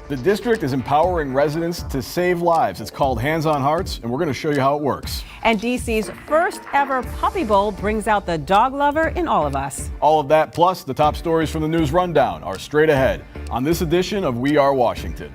The district is empowering residents to save lives. It's called Hands on Hearts, and we're going to show you how it works. And DC's first ever Puppy Bowl brings out the dog lover in all of us. All of that, plus the top stories from the News Rundown, are straight ahead on this edition of We Are Washington.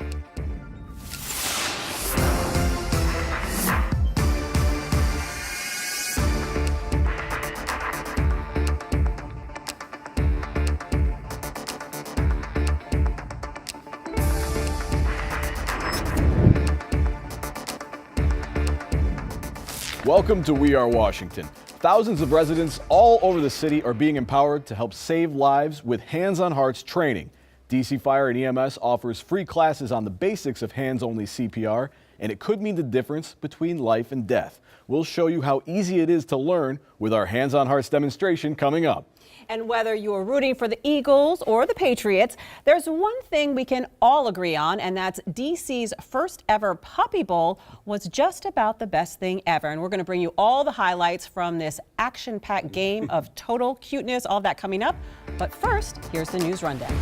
Welcome to We Are Washington. Thousands of residents all over the city are being empowered to help save lives with Hands on Hearts training. DC Fire and EMS offers free classes on the basics of hands-only CPR, and it could mean the difference between life and death. We'll show you how easy it is to learn with our Hands on Hearts demonstration coming up. And whether you are rooting for the Eagles or the Patriots, there's one thing we can all agree on, and that's DC's first ever Puppy Bowl was just about the best thing ever. And we're going to bring you all the highlights from this action-packed game of total cuteness, all that coming up. But first, here's the News Rundown.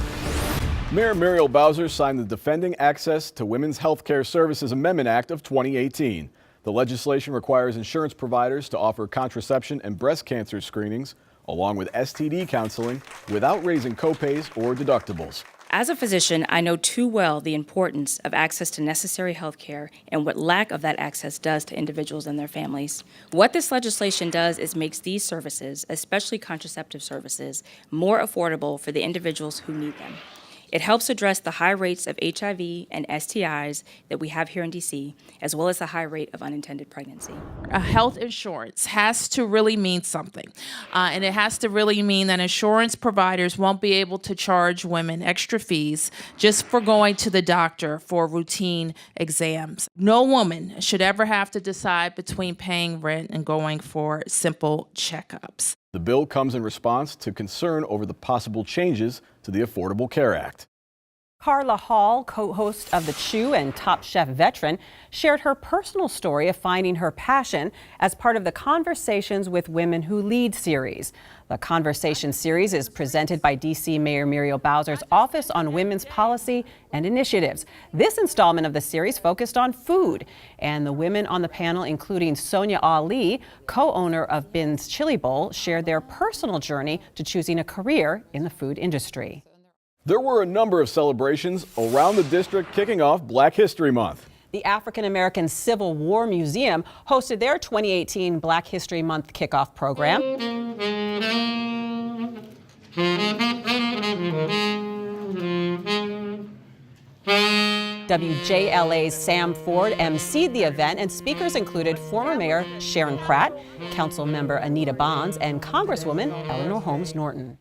Mayor Muriel Bowser signed the Defending Access to Women's Healthcare Services Amendment Act of 2018. The legislation requires insurance providers to offer contraception and breast cancer screenings, along with STD counseling, without raising copays or deductibles. As a physician, I know too well the importance of access to necessary health care and what lack of that access does to individuals and their families. What this legislation does is makes these services, especially contraceptive services, more affordable for the individuals who need them. It helps address the high rates of HIV and STIs that we have here in DC, as well as the high rate of unintended pregnancy. Health insurance has to really mean something. And it has to really mean that insurance providers won't be able to charge women extra fees just for going to the doctor for routine exams. No woman should ever have to decide between paying rent and going for simple checkups. The bill comes in response to concern over the possible changes to the Affordable Care Act. Carla Hall, co-host of The Chew and Top Chef veteran, shared her personal story of finding her passion as part of the Conversations with Women Who Lead series. The Conversation series is presented by DC Mayor Muriel Bowser's Office on Women's Policy and Initiatives. This installment of the series focused on food, and the women on the panel, including Sonia Ali, co-owner of Bin's Chili Bowl, shared their personal journey to choosing a career in the food industry. There were a number of celebrations around the district kicking off Black History Month. The African American Civil War Museum hosted their 2018 Black History Month kickoff program. WJLA's Sam Ford emceed the event, and speakers included former Mayor Sharon Pratt, Council Member Anita Bonds, and Congresswoman Eleanor Holmes Norton.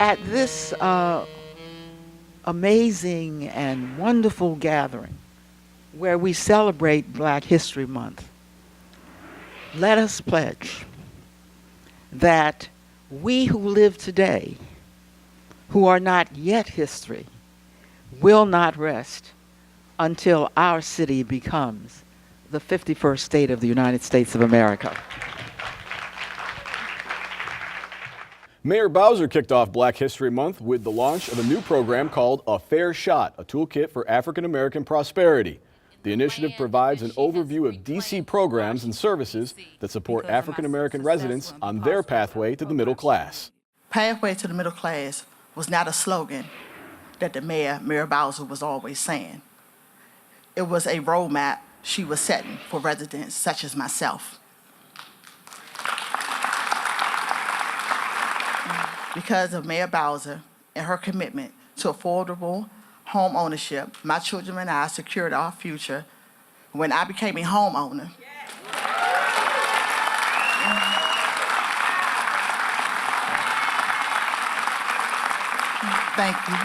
At this amazing and wonderful gathering where we celebrate Black History Month, let us pledge that we who live today, who are not yet history, will not rest until our city becomes the 51st state of the United States of America. Mayor Bowser kicked off Black History Month with the launch of a new program called A Fair Shot, a toolkit for African American prosperity. The initiative provides an overview of DC programs and services that support African American residents on their pathway to the middle class. Pathway to the middle class was not a slogan that the Mayor Bowser was always saying. It was a roadmap she was setting for residents such as myself. Because of Mayor Bowser and her commitment to affordable home ownership, my children and I secured our future when I became a homeowner. Thank you.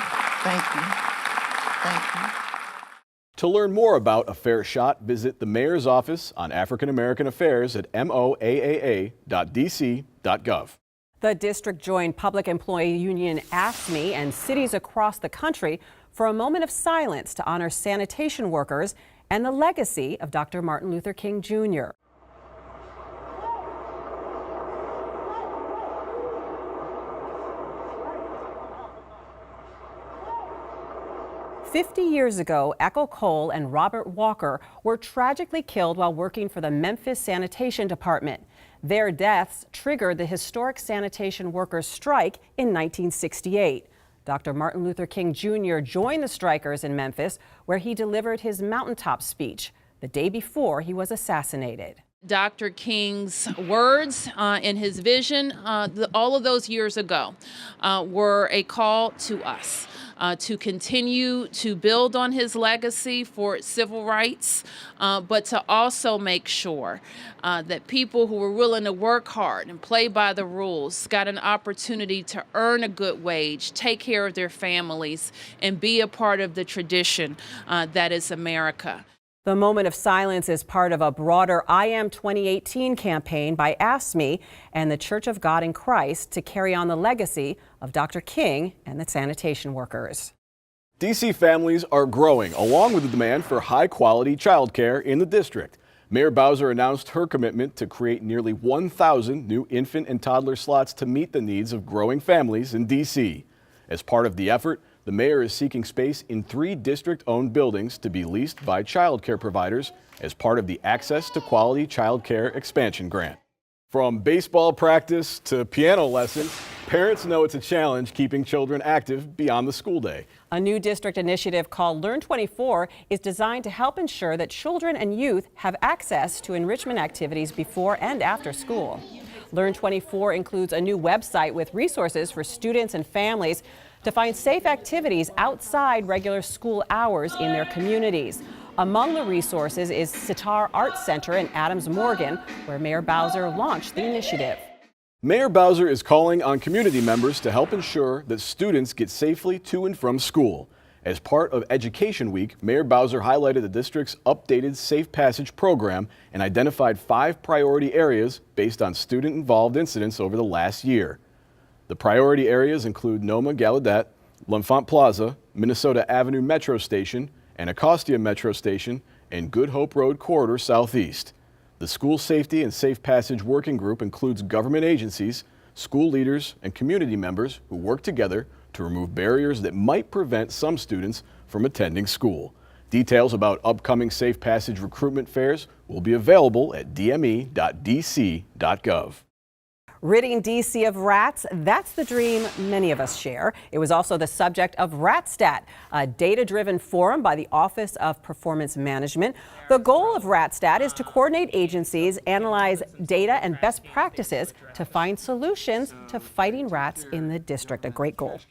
To learn more about A Fair Shot, visit the Mayor's Office on African American Affairs at moaaa.dc.gov. The district joined Public Employee Union AFSCME and cities across the country for a moment of silence to honor sanitation workers and the legacy of Dr. Martin Luther King Jr. 50 years ago, Echo Cole and Robert Walker were tragically killed while working for the Memphis Sanitation Department. Their deaths triggered the historic sanitation workers' strike in 1968. Dr. Martin Luther King Jr. joined the strikers in Memphis, where he delivered his mountaintop speech the day before he was assassinated. Dr. King's words and his vision all of those years ago were a call to us to continue to build on his legacy for civil rights, but to also make sure that people who were willing to work hard and play by the rules got an opportunity to earn a good wage, take care of their families, and be a part of the tradition that is America. The moment of silence is part of a broader I Am 2018 campaign by AFSCME and the Church of God in Christ to carry on the legacy of Dr. King and the sanitation workers. DC families are growing, along with the demand for high-quality childcare in the district. Mayor Bowser announced her commitment to create nearly 1,000 new infant and toddler slots to meet the needs of growing families in DC. As part of the effort, the mayor is seeking space in 3 district-owned buildings to be leased by child care providers as part of the Access to Quality Child Care Expansion Grant. From baseball practice to piano lessons, parents know it's a challenge keeping children active beyond the school day. A new district initiative called Learn 24 is designed to help ensure that children and youth have access to enrichment activities before and after school. Learn 24 includes a new website with resources for students and families to find safe activities outside regular school hours in their communities. Among the resources is Sitar Arts Center in Adams Morgan, where Mayor Bowser launched the initiative. Mayor Bowser is calling on community members to help ensure that students get safely to and from school. As part of Education Week, Mayor Bowser highlighted the district's updated Safe Passage program and identified 5 priority areas based on student-involved incidents over the last year. The priority areas include Noma Gallaudet, L'Enfant Plaza, Minnesota Avenue Metro Station, Anacostia Metro Station, and Good Hope Road Corridor Southeast. The School Safety and Safe Passage Working Group includes government agencies, school leaders, and community members who work together to remove barriers that might prevent some students from attending school. Details about upcoming Safe Passage recruitment fairs will be available at dme.dc.gov. Ridding DC of rats, that's the dream many of us share. It was also the subject of RatStat, a data-driven forum by the Office of Performance Management. The goal of RatStat is to coordinate agencies, analyze data and best practices to find solutions to fighting rats in the district. A great goal.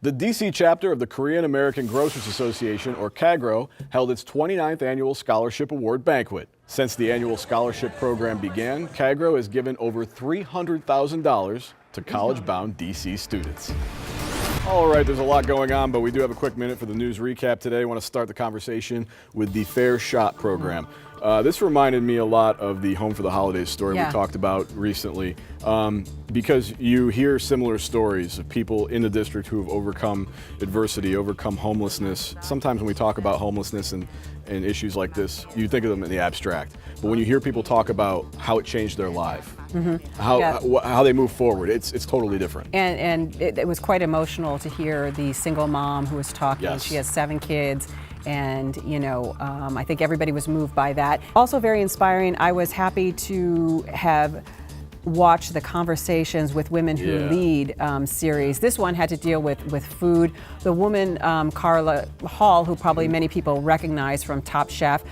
The DC chapter of the Korean American Grocers Association, or CAG Row, held its 29th annual Scholarship Award banquet. Since the annual scholarship program began, CAG Row has given over $300,000 to college-bound DC students. All right, there's a lot going on, but we do have a quick minute for the news recap today. I want to start the conversation with the Fair Shot program. This reminded me a lot of the Home for the Holidays story we talked about recently, because you hear similar stories of people in the district who have overcome adversity, overcome homelessness. Sometimes when we talk about homelessness and issues like this, you think of them in the abstract. But when you hear people talk about how it changed their life, how they move forward, it's totally different. And it was quite emotional to hear the single mom who was talking. Yes. She has 7 kids. And, you know, I think everybody was moved by that. Also very inspiring. I was happy to have watched the Conversations with Women Who Lead series. This one had to deal with food. The woman, Carla Hall, who probably many people recognize from Top Chef,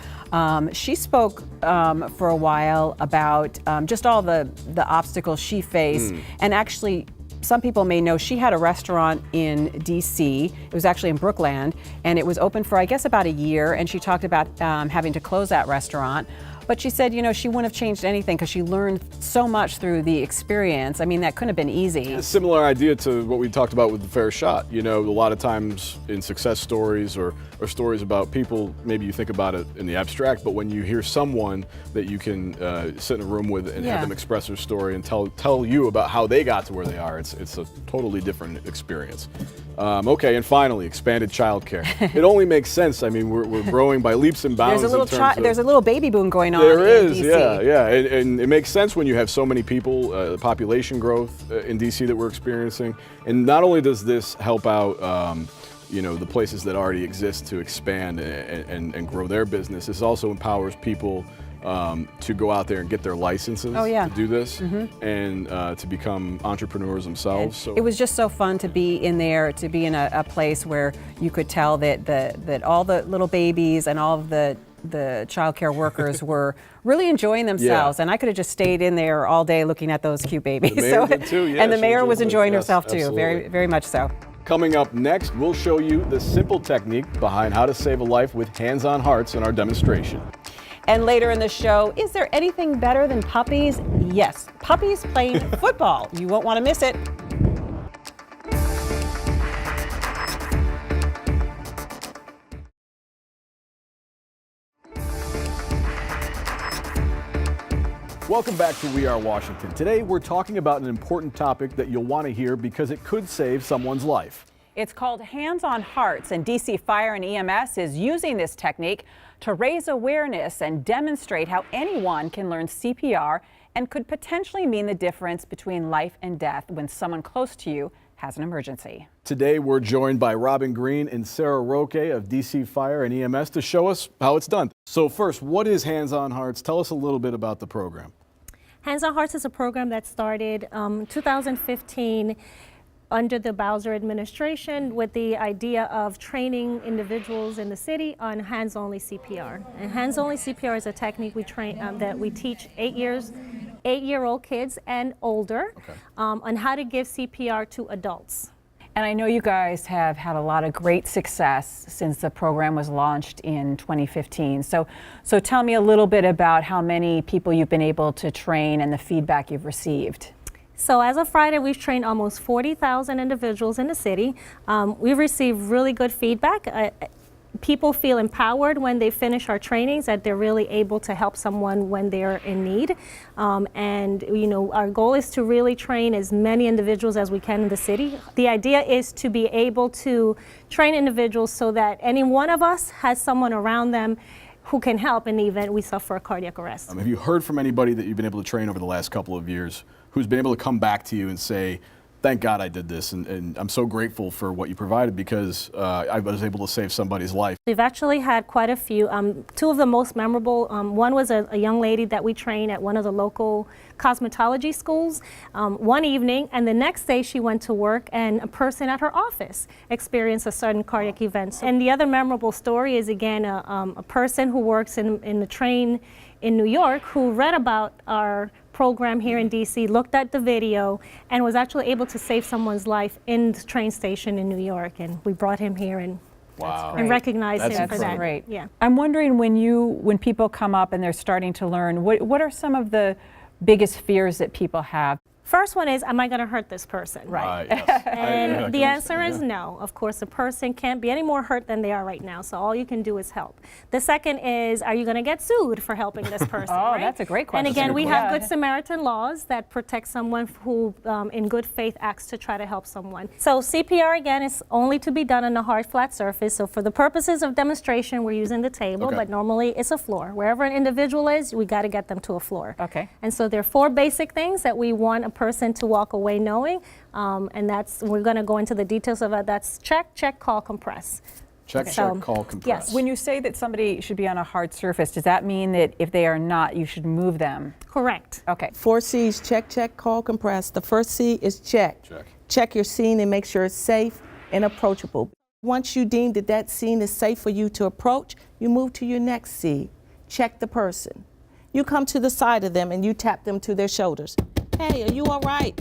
she spoke for a while about just all the obstacles she faced, and actually some people may know she had a restaurant in DC. It was actually in Brookland, and it was open for, I guess, about a year, and she talked about having to close that restaurant. But she said, you know, she wouldn't have changed anything because she learned so much through the experience. I mean, that couldn't have been easy. A similar idea to what we talked about with the Fair Shot. You know, a lot of times in success stories or stories about people, maybe you think about it in the abstract, but when you hear someone that you can sit in a room with and have them express their story and tell you about how they got to where they are, it's a totally different experience. Okay, and finally, expanded childcare. It only makes sense. I mean, we're growing by leaps and bounds. There's a little baby boom going on. There is, in DC. yeah. And it makes sense when you have so many people, population growth in DC that we're experiencing. And not only does this help out you know, the places that already exist to expand and grow their business. This also empowers people to go out there and get their licenses to do this and to become entrepreneurs themselves. So it was just so fun to be in there, to be in a place where you could tell that that all the little babies and all of the child care workers were really enjoying themselves, and I could have just stayed in there all day looking at those cute babies. The mayor did too, yeah, and the mayor was enjoying yes, herself too, absolutely. very much so. Coming up next, we'll show you the simple technique behind how to save a life with hands-on hearts in our demonstration. And later in the show, is there anything better than puppies? Yes, puppies playing football. You won't want to miss it. Welcome back to We Are Washington. Today we're talking about an important topic that you'll want to hear because it could save someone's life. It's called Hands on Hearts, and DC Fire and EMS is using this technique to raise awareness and demonstrate how anyone can learn CPR and could potentially mean the difference between life and death when someone close to you has an emergency. Today we're joined by Robin Green and Sarah Roque of DC Fire and EMS to show us how it's done. So first, what is Hands on Hearts? Tell us a little bit about the program. Hands on Hearts is a program that started 2015 under the Bowser administration with the idea of training individuals in the city on hands-only CPR. And hands-only CPR is a technique we train that we teach 8-year-old kids and older on how to give CPR to adults. And I know you guys have had a lot of great success since the program was launched in 2015. So tell me a little bit about how many people you've been able to train and the feedback you've received. So as of Friday, we've trained almost 40,000 individuals in the city. We've received really good feedback. People feel empowered when they finish our trainings, that they're really able to help someone when they're in need. And you know, our goal is to really train as many individuals as we can in the city. The idea is to be able to train individuals so that any one of us has someone around them who can help in the event we suffer a cardiac arrest. Have you heard from anybody that you've been able to train over the last couple of years who's been able to come back to you and say, thank God I did this, and I'm so grateful for what you provided because I was able to save somebody's life? We've actually had quite a few. Two of the most memorable, one was a young lady that we trained at one of the local cosmetology schools one evening, and the next day she went to work and a person at her office experienced a sudden cardiac event. And the other memorable story is, again, a person who works in the train in New York who read about our program here in DC, looked at the video, and was actually able to save someone's life in the train station in New York. And we brought him here and recognized him for that. Great. Yeah. I'm wondering, when people come up and they're starting to learn, what are some of the biggest fears that people have? First one is, am I going to hurt this person? Right. Yes. And the answer is no. Of course, a person can't be any more hurt than they are right now, so all you can do is help. The second is, are you going to get sued for helping this person? Oh, right? that's a great question. And again, we have Good Samaritan laws that protect someone who, in good faith, acts to try to help someone. So CPR, again, is only to be done on a hard, flat surface. So for the purposes of demonstration, we're using the table, but normally it's a floor. Wherever an individual is, we got to get them to a floor. Okay. And so there are 4 basic things that we want a person to walk away knowing, and we're going to go into the details of it. That's check, check, call, compress. Check, check, call, compress. Yes. When you say that somebody should be on a hard surface, does that mean that if they are not, you should move them? Correct. Okay. 4 C's: check, check, call, compress. The first C is check. Check your scene and make sure it's safe and approachable. Once you deem that scene is safe for you to approach, you move to your next C. Check the person. You come to the side of them and you tap them to their shoulders. Hey, are you all right?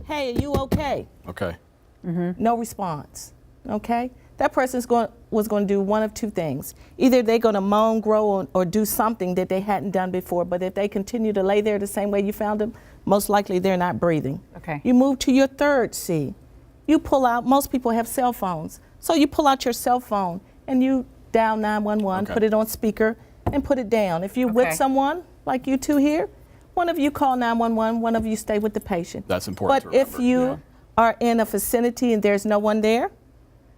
Hey, are you okay? Okay. No response. Okay? That person's was going to do one of 2 things. Either they're going to moan, groan, or do something that they hadn't done before, but if they continue to lay there the same way you found them, most likely they're not breathing. Okay. You move to your third C. You pull out, most people have cell phones, so you pull out your cell phone and you dial 911, put it on speaker, and put it down. If you're with someone, like you two here, one of you call 911, one of you stay with the patient. That's important. But if you are in a vicinity and there's no one there,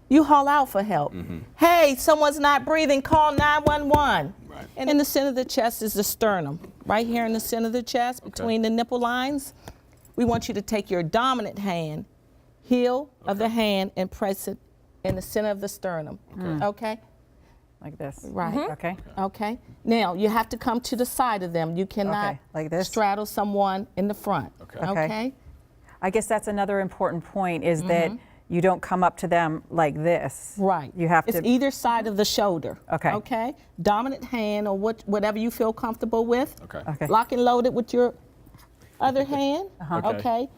you haul out for help. Hey, someone's not breathing, call 911. Right. And in the center of the chest is the sternum. Right here in the center of the chest, between the nipple lines, we want you to take your dominant hand, heel of the hand, and press it in the center of the sternum. Okay? Like this. Right. Okay. Okay. Now, you have to come to the side of them. You cannot Okay, like this? straddle someone in the front. Okay. Okay? I guess that's another important point is that you don't come up to them like this. Right. You have it's to. either side of the shoulder. Okay. Okay? Dominant hand or whatever you feel comfortable with. Okay. Okay. Lock and load it with your other hand. Okay. Okay.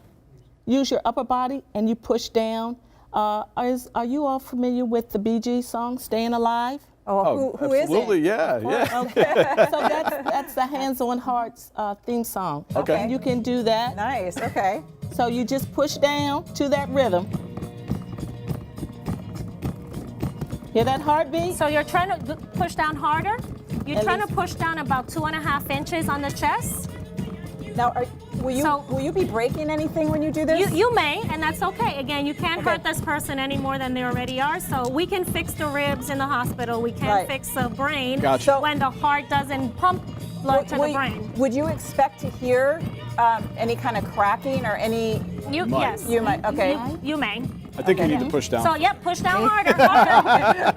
Use your upper body and you push down. Are you all familiar with the Bee Gees song, Staying Alive? Oh, who is it? absolutely, yeah. Okay. So that's the Hands on Hearts theme song. Okay. You can do that. Nice. Okay. So you just push down to that rhythm. Hear that heartbeat? So you're trying to push down harder. You're At trying to least- push down about 2.5 inches on the chest. Now, will you be breaking anything when you do this? You may, and that's okay. Again, you can't hurt this person any more than they already are. So we can fix the ribs in the hospital. We can't Right. fix the brain Gotcha. when the heart doesn't pump blood to the brain. Would you expect to hear any kind of cracking or any? Yes. You might. Okay. You may. I think you need to push down. So yep, push down harder.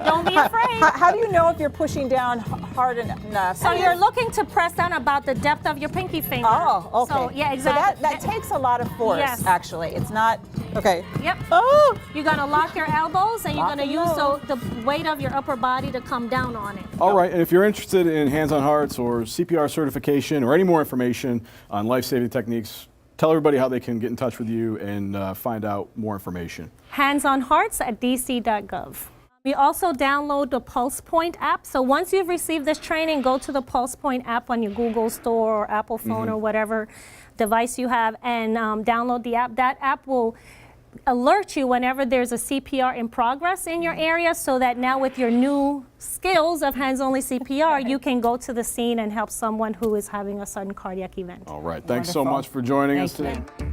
Don't be afraid. How do you know if you're pushing down hard enough? So you're looking to press down about the depth of your pinky finger. Oh, okay. So yeah, exactly. So that takes a lot of force. Yes. Actually, it's not. Okay. Yep. Oh. You're gonna lock your elbows and you're Lock gonna and use load. the weight of your upper body to come down on it. All right, and if you're interested in Hands on Hearts or CPR certification or any more information on life-saving techniques, tell everybody how they can get in touch with you and find out more information. Hands on Hearts at dc.gov. We also download the Pulse Point app. So once you've received this training, go to the Pulse Point app on your Google Store or Apple phone or whatever device you have and download the app. That app will alert you whenever there's a CPR in progress in your area so that now with your new skills of hands-only CPR, you can go to the scene and help someone who is having a sudden cardiac event. All right, thanks so Wonderful. much for joining us Thank today.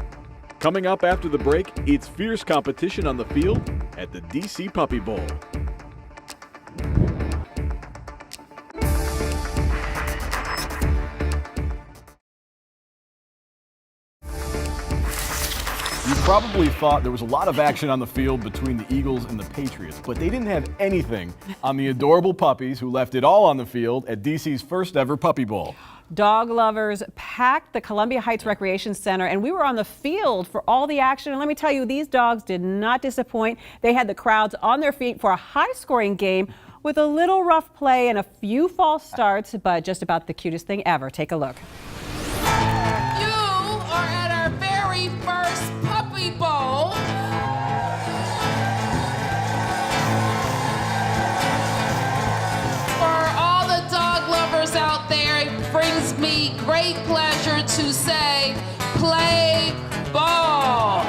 Coming up after the break, it's fierce competition on the field at the DC Puppy Bowl. You probably thought there was a lot of action on the field between the Eagles and the Patriots, but they didn't have anything on the adorable puppies who left it all on the field at DC's first ever Puppy Bowl. Dog lovers packed the Columbia Heights Recreation Center, and we were on the field for all the action. And let me tell you, these dogs did not disappoint. They had the crowds on their feet for a high-scoring game with a little rough play and a few false starts, but just about the cutest thing ever. Take a look. You are at our very first Puppy Bowl. For all the dog lovers out there, it brings me great pleasure to say, play ball.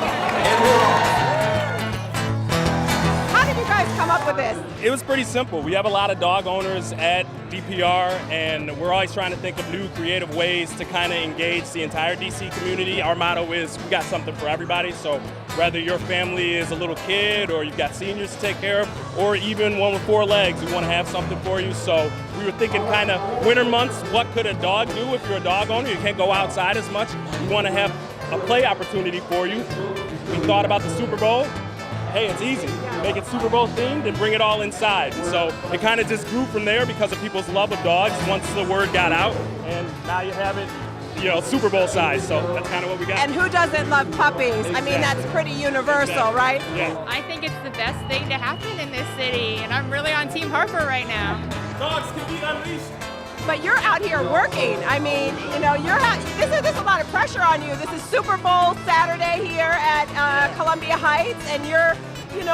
How did you guys come up with this? It was pretty simple. We have a lot of dog owners at DPR, and we're always trying to think of new creative ways to kind of engage the entire DC community. Our motto is we got something for everybody, so whether your family is a little kid or you've got seniors to take care of, or even one with 4 legs, we want to have something for you. So we were thinking kind of winter months, what could a dog do if you're a dog owner? You can't go outside as much. We want to have a play opportunity for you. We thought about the Super Bowl. Hey, it's easy. Make it Super Bowl themed and bring it all inside. So it kind of just grew from there because of people's love of dogs once the word got out. And now you have it, Super Bowl size. So that's kind of what we got. And who doesn't love puppies? I mean, that's pretty universal, right? Yeah. I think it's the best thing to happen in this city, and I'm really on Team Harper right now. Dogs can be unleashed. But you're out here working. I mean, there's a lot of pressure on you. This is Super Bowl Saturday here at Columbia Heights, and you're,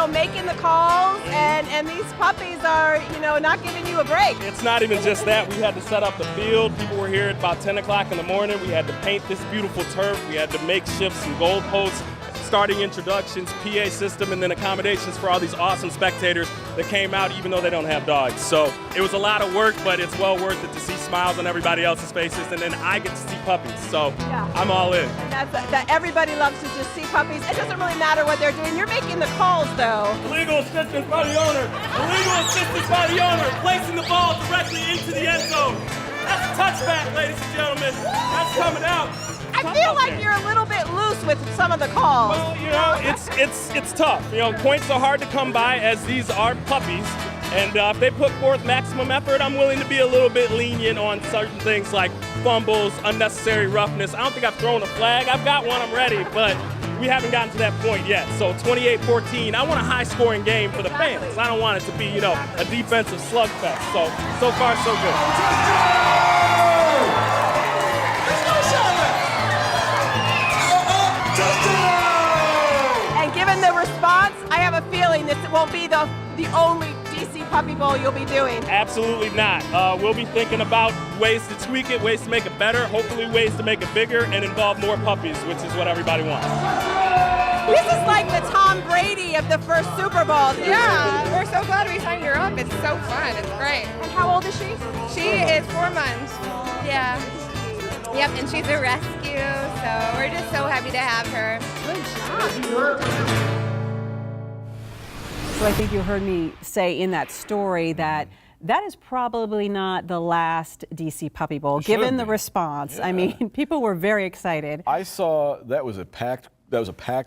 making the calls, and these puppies are, not giving you a break. It's not even just that. We had to set up the field. People were here at about 10 o'clock in the morning. We had to paint this beautiful turf. We had to make shifts and goalposts, starting introductions, PA system, and then accommodations for all these awesome spectators that came out even though they don't have dogs. So it was a lot of work, but it's well worth it to see smiles on everybody else's faces, and then I get to see puppies. So Yeah. I'm all in. And that everybody loves to just see puppies. It doesn't really matter what they're doing. You're making the calls, though. Illegal assistance by the owner. Illegal assistance by the owner. Placing the ball directly into the end zone. That's a touchback, ladies and gentlemen. That's coming out. I feel like you're a little bit loose with some of the calls. Well, you know, it's tough. You know, points are hard to come by as these are puppies. And if they put forth maximum effort, I'm willing to be a little bit lenient on certain things like fumbles, unnecessary roughness. I don't think I've thrown a flag. I've got one, I'm ready, but we haven't gotten to that point yet. So 28-14, I want a high-scoring game for the fans. I don't want it to be, you know, a defensive slugfest. So far, so good. And given the response, I have a feeling this won't be the only DC Puppy Bowl you'll be doing. Absolutely not. We'll be thinking about ways to tweak it, ways to make it better, hopefully ways to make it bigger and involve more puppies, which is what everybody wants. This is like the Tom Brady of the first Super Bowl. Yeah, we're so glad we signed her up. It's so fun. It's great. And how old is she? She is 4 months. Yeah. Yep, and she's a rescue, so we're just so happy to have her. Good job. So I think you heard me say in that story that that is probably not the last DC Puppy Bowl, given the response. Yeah. I mean, people were very excited. I saw that was a packed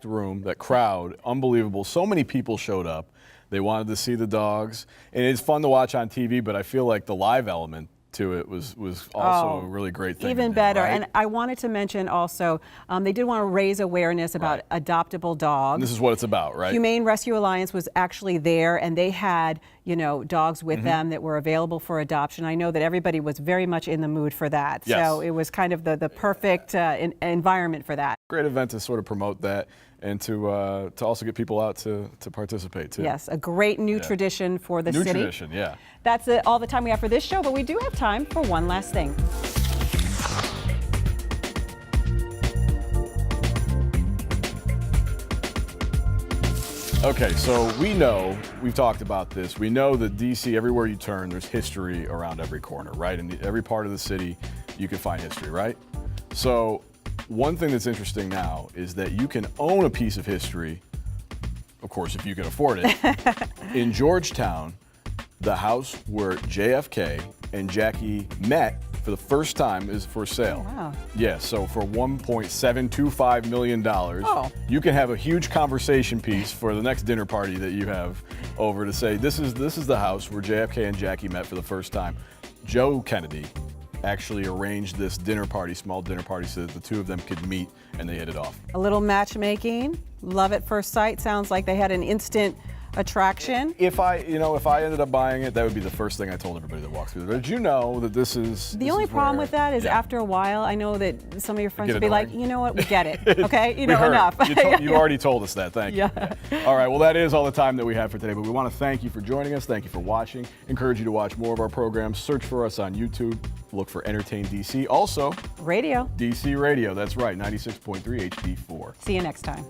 room, that crowd, unbelievable. So many people showed up. They wanted to see the dogs, and it's fun to watch on TV, but I feel like the live element to it was also a really great thing. Even better. Right? And I wanted to mention also, they did want to raise awareness about adoptable dogs. And this is what it's about, right? Humane Rescue Alliance was actually there, and they had, you know, dogs with them that were available for adoption. I know that everybody was very much in the mood for that. Yes. So it was kind of the perfect environment for that. Great event to sort of promote that and to also get people out to participate too. Yes, a great new tradition for the city. New tradition, yeah. That's all the time we have for this show, but we do have time for one last thing. Okay, so we've talked about this. We know that DC, everywhere you turn, there's history around every corner, right? In every part of the city, you can find history, right? So one thing that's interesting now is that you can own a piece of history, of course, if you can afford it, in Georgetown, the house where JFK and Jackie met for the first time is for sale. Oh, wow. Yeah, so for $1.725 million, you can have a huge conversation piece for the next dinner party that you have over to say, this is the house where JFK and Jackie met for the first time. Joe Kennedy actually arranged this dinner party, small dinner party, so that the two of them could meet and they hit it off. A little matchmaking, love at first sight. Sounds like they had an instant attraction. If I ended up buying it, that would be the first thing I told everybody that walks through. Did you know that this is the only problem with that is after a while, I know that some of your friends would be like, you know what, we get it, okay, enough. You already told us that. Thank you. Yeah. All right, well, that is all the time that we have for today, but we want to thank you for joining us. Thank you for watching. Encourage you to watch more of our programs. Search for us on YouTube. Look for Entertain DC. Also, Radio. DC Radio. That's right, 96.3 HD4. See you next time.